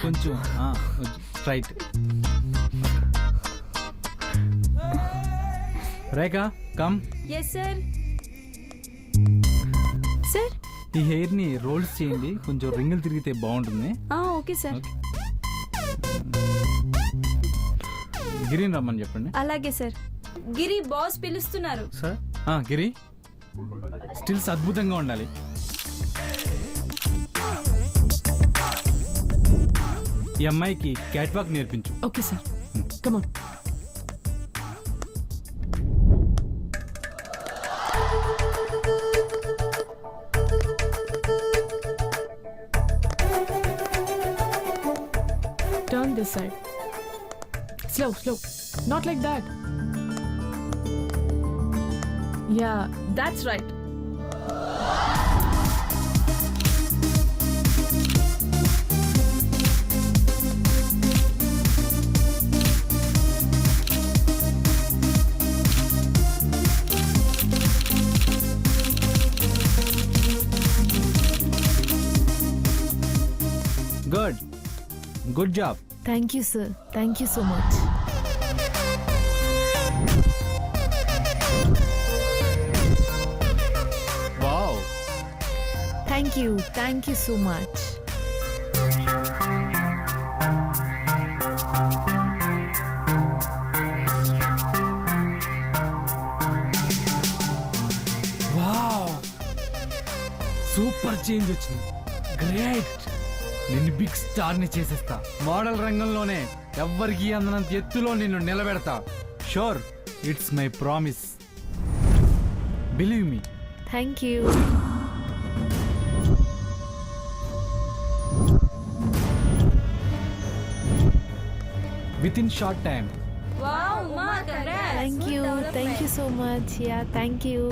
కొంచెం straight. Rekha come. Yes sir. Sir ఈ hair ని రోల్స్ చేయండి, కొంచెం రింగులు తిరిగితే బాగుంటుంది. Okay sir. గిరిని రమ్మని చెప్పండి. అలాగే సార్. గిరి బాస్ పిలుస్తున్నారు. సార్ గిరి, స్టిల్స్ అద్భుతంగా ఉండాలి. ఈ అమ్మాయికి క్యాట్ వాక్ నేర్పించు. Okay sir, come on. Turn this side. Slow, slow. Not like that. Yeah, that's right. Good job. Thank you, sir. Thank you so much. Wow. Thank you. Thank you so much. Wow, super change వచ్చింది. Great. నిన్ను big star ని చేసేస్తా. Model రంగంలోనే ఎవ్వరికి అందనంత ఎత్తులో నిన్ను నిలబెడతా. Sure, it's my promise. Believe me. Thank you. With in short time. Wow మా, congrats. Thank you. Thank you so much. Yeah, thank you.